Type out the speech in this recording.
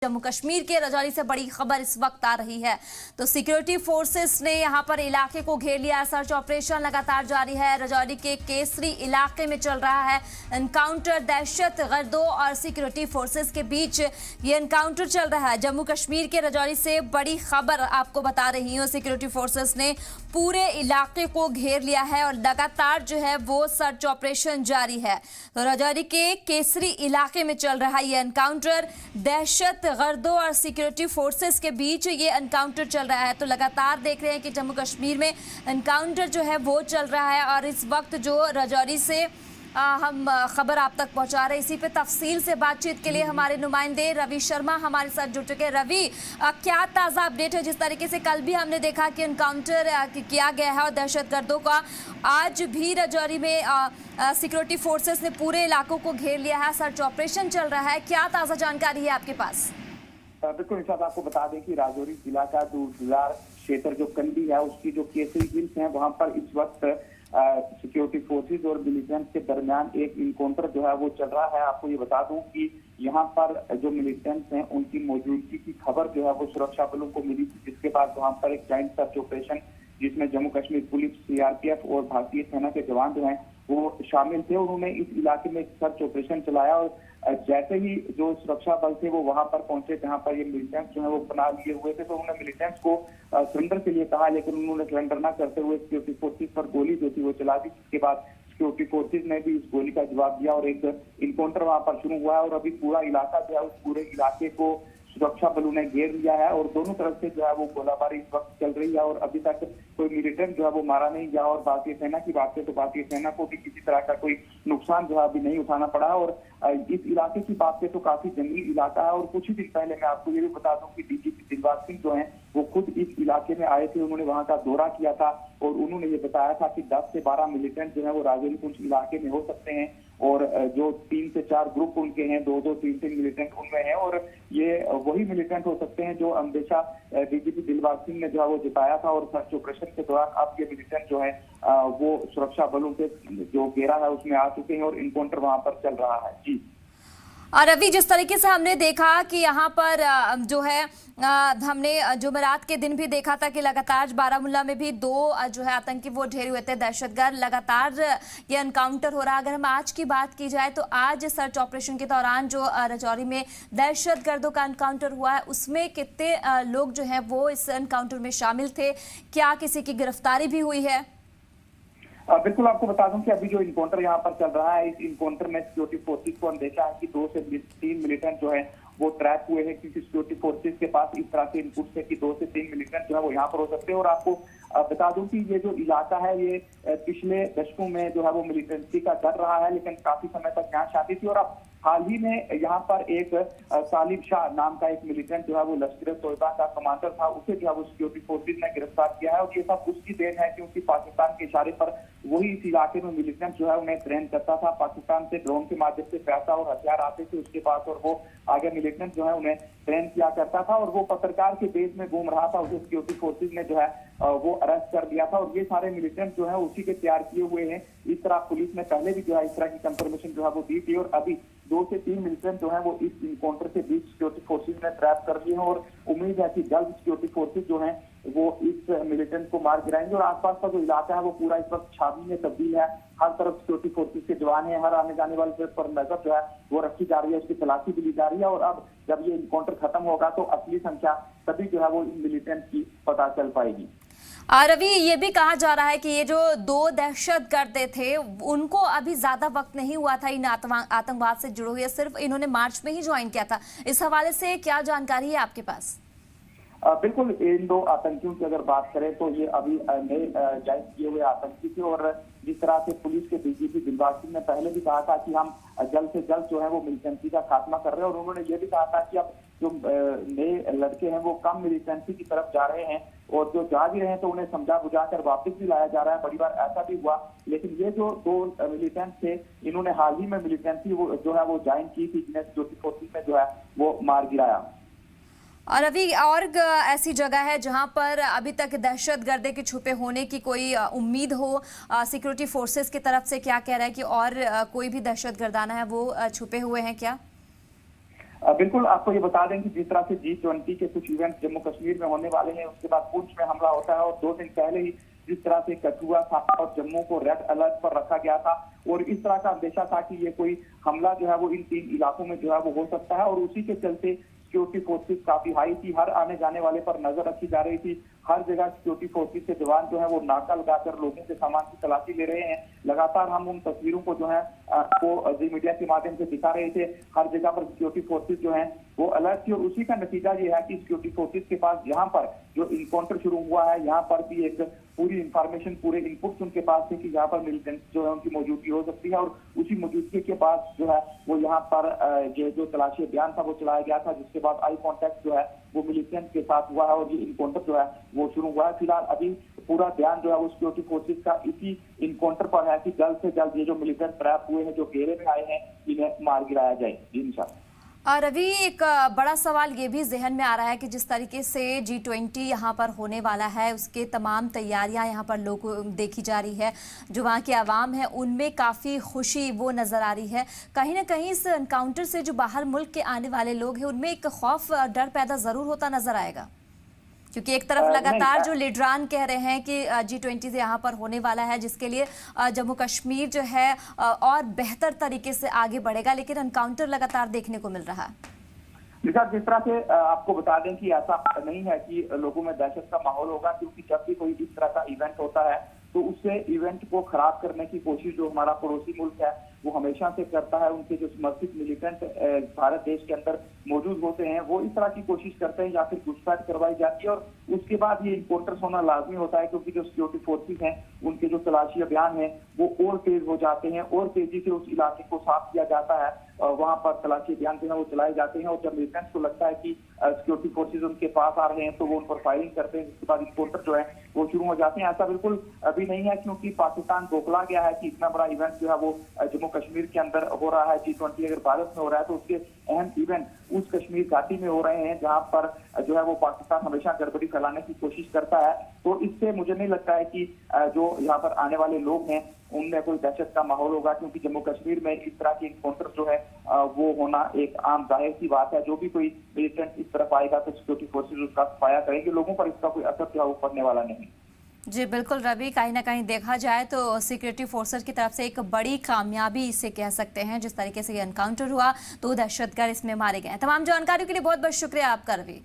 जम्मू कश्मीर के रजौरी से बड़ी खबर इस वक्त आ रही है। तो सिक्योरिटी फोर्सेस ने यहां पर इलाके को घेर लिया। सर्च ऑपरेशन लगातार जारी है। रजौरी के केसरी इलाके में चल रहा है एनकाउंटर। दहशत गर्दों और सिक्योरिटी फोर्सेस के बीच ये एनकाउंटर चल रहा है। जम्मू कश्मीर के रजौरी से बड़ी खबर आपको बता रही हूँ। सिक्योरिटी फोर्सेस ने पूरे इलाके को घेर लिया है और लगातार जो है वो सर्च ऑपरेशन जारी है। तो रजौरी के केसरी इलाके में चल रहा है ये एनकाउंटर। दहशत गर्दों और सिक्योरिटी फोर्सेस के बीच ये एनकाउंटर चल रहा है। तो लगातार देख रहे हैं कि जम्मू कश्मीर में एनकाउंटर जो है वो चल रहा है और इस वक्त जो रजौरी से हम खबर आप तक पहुंचा रहे हैं। इसी पे तफसील से बातचीत के लिए हमारे नुमाइंदे रवि शर्मा हमारे साथ जुड़ चुके हैं। रवि, क्या ताज़ा अपडेट है? जिस तरीके से कल भी हमने देखा कि एनकाउंटर किया गया है और दहशतगर्दों का, आज भी रजौरी में सिक्योरिटी फोर्सेस ने पूरे इलाकों को घेर लिया है, सर्च ऑपरेशन चल रहा है। क्या ताज़ा जानकारी है आपके पास? बिल्कुल निशाद, आपको बता दें कि राजौरी जिला का दूरदराज क्षेत्र जो कंडी है उसकी जो केसरी हिल्स है वहां पर इस वक्त सिक्योरिटी फोर्सेस और मिलिटेंट्स के दरमियान एक इनकाउंटर जो है वो चल रहा है। आपको ये बता दूं कि यहाँ पर जो मिलिटेंट्स हैं उनकी मौजूदगी की खबर जो है वो सुरक्षा बलों को मिली थी, जिसके बाद वहां पर एक जॉइंट सर्च ऑपरेशन जिसमें जम्मू कश्मीर पुलिस, सीआरपीएफ और भारतीय सेना के जवान जो हैं वो शामिल थे। उन्होंने इस इलाके में एक सर्च ऑपरेशन चलाया और जैसे ही जो सुरक्षा बल थे वो वहां पर पहुंचे जहां पर ये मिलिटेंट्स जो है वो बना लिए हुए थे, तो उन्होंने मिलिटेंट्स को सरेंडर के लिए कहा, लेकिन उन्होंने सरेंडर न करते हुए सिक्योरिटी फोर्सेस पर गोली जो थी वो चला दी। जिसके बाद सिक्योरिटी फोर्सेस ने भी इस गोली का जवाब दिया और एक इनकाउंटर वहां पर शुरू हुआ है और अभी पूरा इलाका जो है उस पूरे इलाके को सुरक्षा बलों ने घेर लिया है और दोनों तरफ से जो है वो गोलाबारी इस वक्त चल रही है और अभी तक कोई मिलिटेंट जो है वो मारा नहीं गया। और भारतीय सेना की बात है तो भारतीय सेना को भी किसी तरह का कोई नुकसान जो है अभी नहीं उठाना पड़ा। और इस इलाके की बात है तो काफी जंगली इलाका है और कुछ ही दिन पहले मैं आपको ये भी बता दूं कि डीजीपी दिलबाग सिंह जो है वो खुद इस इलाके में आए थे। उन्होंने वहां का दौरा किया था और उन्होंने ये बताया था कि 10 से 12 मिलिटेंट जो है वो राजौरी पुंछ इलाके में हो सकते हैं और जो 3 से 4 ग्रुप उनके हैं, 2-2, 3-3 मिलिटेंट उनमें हैं और ये वही मिलिटेंट हो सकते हैं जो अंदेशा डीजीपी दिलबाग सिंह ने जो है वो जताया था। और सर्च ऑपरेशन के दौरान अब ये मिलिटेंट जो है वो सुरक्षा बलों के जो घेरा है उसमें आ चुके हैं और इनकाउंटर वहां पर चल रहा है। जी और रवि, जिस तरीके से हमने देखा कि यहाँ पर जो है हमने जुमेरात के दिन भी देखा था कि लगातार बारामूला में भी 2 जो है आतंकी वो ढेर हुए थे, दहशतगर्द। लगातार ये एनकाउंटर हो रहा है। अगर हम आज की बात की जाए तो आज सर्च ऑपरेशन के दौरान जो रजौरी में दहशतगर्दों का एनकाउंटर हुआ है उसमें कितने लोग जो है वो इस एनकाउंटर में शामिल थे? क्या किसी की गिरफ्तारी भी हुई है? बिल्कुल, आपको बता दूं कि अभी जो इनकाउंटर यहाँ पर चल रहा है इस इनकाउंटर में सिक्योरिटी फोर्सेस को अंदेशा है कि 2 से 3 मिलिटेंट जो है वो ट्रैप हुए हैं, क्योंकि सिक्योरिटी फोर्सेस के पास इस तरह के इनपुट है कि 2 से 3 मिलिटेंट जो है वो यहाँ पर हो सकते हैं। और आपको बता दूं कि ये जो इलाका है ये पिछले दशकों में जो है वो मिलिटेंसी का डर रहा है, लेकिन काफी समय तक यहाँ शांति थी। और अब हाल ही में यहाँ पर एक सालिब शाह नाम का एक मिलिटेंट जो है वो लश्कर-ए-तोयबा का कमांडर था, उसे जो है वो सिक्योरिटी फोर्सेस ने गिरफ्तार किया है। और ये सब उसकी देन है क्योंकि पाकिस्तान के इशारे पर वही इस इलाके में मिलिटेंट जो है उन्हें ट्रेन करता था। पाकिस्तान से ड्रोन के माध्यम से पैसा और हथियार आते थे उसके पास और वो आगे मिलिटेंट जो है उन्हें ट्रेन किया करता था और वो पत्रकार के बेस में घूम रहा था। उसे सिक्योरिटी फोर्सेस ने जो है वो अरेस्ट कर लिया था और ये सारे मिलिटेंट जो है उसी के तैयार किए हुए हैं। इस तरह पुलिस ने पहले भी जो है इस तरह की कंफर्मेशन जो है वो दी थी और अभी 2 से 3 मिलिटेंट जो है वो इस इनकाउंटर के बीच सिक्योरिटी फोर्सेस ने ट्रैप कर दिए हैं और उम्मीद है कि जल्द सिक्योरिटी फोर्सेस जो है वो इस मिलिटेंट को मार गिराएंगे। और आसपास का जो इलाका है वो पूरा इस वक्त छावनी में तब्दील है। हर तरफ सिक्योरिटी फोर्सेस के जवान है, हर आने जाने वाले पर नजर जो है वो रखी जा रही है, उसकी तलाशी भी ली जा रही है। और अब जब ये इनकाउंटर खत्म होगा तो असली संख्या तभी जो है वो इन मिलिटेंट की पता चल पाएगी। रवि, ये भी कहा जा रहा है कि ये जो 2 दहशतगर्द थे उनको अभी ज्यादा वक्त नहीं हुआ था इन आतंकवाद से जुड़े हुए, सिर्फ इन्होंने मार्च में ही ज्वाइन किया था। इस हवाले से क्या जानकारी है आपके पास? बिल्कुल, इन 2 आतंकियों की अगर बात करें तो ये अभी नए ज्वाइन किए हुए आतंकी थे और जिस तरह से पुलिस के डीजीपी दिलबाग सिंह ने पहले भी कहा था कि हम जल्द से जल्द जो है वो मिलिटेंसी का खात्मा कर रहे हैं और उन्होंने ये भी कहा था कि अब जो नए लड़के हैं वो कम मिलिटेंसी की तरफ जा रहे हैं और जो जा भी रहे हैं तो उन्हें समझा बुझा कर वापस भी लाया जा रहा है। बड़ी बार ऐसा भी हुआ, लेकिन ये जो 2 मिलिटेंट थे इन्होंने हाल ही में मिलिटेंसी वो जो है वो ज्वाइन की थी, जिन्हें सिक्योरिटी फोर्सेस में जो है वो मार गिराया। और अभी और ऐसी जगह है जहां पर अभी तक दहशतगर्द के छुपे होने की कोई उम्मीद हो? सिक्योरिटी फोर्सेस की तरफ से क्या कह रहा है कि और कोई भी दहशतगर्दाना है वो छुपे हुए हैं क्या? बिल्कुल, आपको ये बता दें कि जिस तरह से G20 के कुछ इवेंट जम्मू कश्मीर में होने वाले हैं, उसके बाद पुंछ में हमला होता है और 2 दिन पहले ही जिस तरह से कठुआ था और जम्मू को रेड अलर्ट पर रखा गया था और इस तरह का अंदेशा था कि ये कोई हमला जो है वो इन 3 इलाकों में जो है वो हो सकता है और उसी के चलते सिक्योरिटी फोर्सेस काफी हाई थी, हर आने जाने वाले पर नजर रखी जा रही थी। हर जगह सिक्योरिटी फोर्सेस के जवान जो है वो नाका लगाकर लोगों के सामान की तलाशी ले रहे हैं। लगातार हम उन तस्वीरों को जो है वो जी मीडिया के माध्यम से दिखा रहे थे। हर जगह पर सिक्योरिटी फोर्सेस जो है वो अलर्ट थी और उसी का नतीजा ये है कि सिक्योरिटी फोर्सेस के पास यहाँ पर जो इनकाउंटर शुरू हुआ है, यहाँ पर भी एक पूरी इंफॉर्मेशन, पूरे इनपुट्स उनके पास थे कि यहाँ पर मिलिटेंट्स जो है उनकी मौजूदगी हो सकती है और उसी मौजूदगी के बाद जो है वो यहाँ पर जो तलाशी अभियान था वो चलाया गया था, जिसके बाद आई कॉन्टेक्ट जो है वो मिलिटेंट्स के साथ हुआ है और ये इनकाउंटर जो है वो शुरू हुआ है। फिलहाल अभी पूरा ध्यान जो है वो सिक्योरिटी फोर्सेस का इसी इनकाउंटर पर है कि जल्द से जल्द ये जो मिलिटेंट ट्रैप हुए हैं, जो घेरे में आए हैं, इन्हें मार गिराया जाए। जी निशा। और रवि, एक बड़ा सवाल ये भी जहन में आ रहा है कि जिस तरीके से G20 यहाँ पर होने वाला है, उसके तमाम तैयारियां यहाँ पर लोगों देखी जा रही है, जो वहाँ की आवाम है उनमें काफ़ी खुशी वो नज़र आ रही है। कहीं ना कहीं इस एनकाउंटर से जो बाहर मुल्क के आने वाले लोग हैं उनमें एक खौफ, डर पैदा ज़रूर होता नज़र आएगा, क्योंकि एक तरफ लगातार जो लीडरान कह रहे हैं कि G20 से यहाँ पर होने वाला है, जिसके लिए जम्मू कश्मीर जो है और बेहतर तरीके से आगे बढ़ेगा, लेकिन एनकाउंटर लगातार देखने को मिल रहा है। जिस तरह से आपको बता दें कि ऐसा नहीं है कि लोगों में दहशत का माहौल होगा, क्योंकि जब भी कोई इस तरह का इवेंट होता है तो उससे इवेंट को खराब करने की कोशिश जो हमारा पड़ोसी मुल्क है वो हमेशा से करता है। उनके जो समर्थित मिलिटेंट भारत देश के अंदर मौजूद होते हैं वो इस तरह की कोशिश करते हैं या फिर घुसपैठ करवाई जाती है और उसके बाद ये इनकाउंटर्स होना लाजमी होता है, क्योंकि जो सिक्योरिटी फोर्सेस हैं उनके जो तलाशी अभियान है वो और तेज हो जाते हैं और तेजी से उस इलाके को साफ किया जाता है। वहां पर तलाशी अभियान जो है वो चलाए जाते हैं और जब मिलिटेंट्स को लगता है कि सिक्योरिटी फोर्सेज उनके पास आ रहे हैं तो वो उन पर फायरिंग करते हैं, जिसके बाद इनकाउंटर जो है वो शुरू हो जाते हैं। ऐसा बिल्कुल अभी नहीं है, क्योंकि पाकिस्तान बौखला गया है कि इतना बड़ा इवेंट जो है वो जम्मू कश्मीर के अंदर हो रहा है। G20 अगर भारत में हो रहा है तो उसके अहम इवेंट उस कश्मीर घाटी में हो रहे हैं, जहां पर जो है वो पाकिस्तान हमेशा गड़बड़ी फैलाने की कोशिश करता है। तो इससे मुझे नहीं लगता है कि जो यहाँ पर आने वाले लोग हैं उनमें कोई दहशत का माहौल होगा, क्योंकि जम्मू कश्मीर में इस तरह के इनकाउंटर जो है वो होना एक आम जाहिर सी बात है। जो भी कोई मिलिटेंट इस तरफ आएगा तो सिक्योरिटी फोर्सेज उसका सफाया करेंगे, लोगों पर इसका कोई असर जो है वो पड़ने वाला नहीं। जी बिल्कुल रवि, कहीं ना कहीं देखा जाए तो सिक्योरिटी फोर्सेस की तरफ से एक बड़ी कामयाबी इसे कह सकते हैं। जिस तरीके से ये एनकाउंटर हुआ तो दहशतगर्द इसमें मारे गए। तमाम जानकारियों के लिए बहुत बहुत शुक्रिया आपका रवि।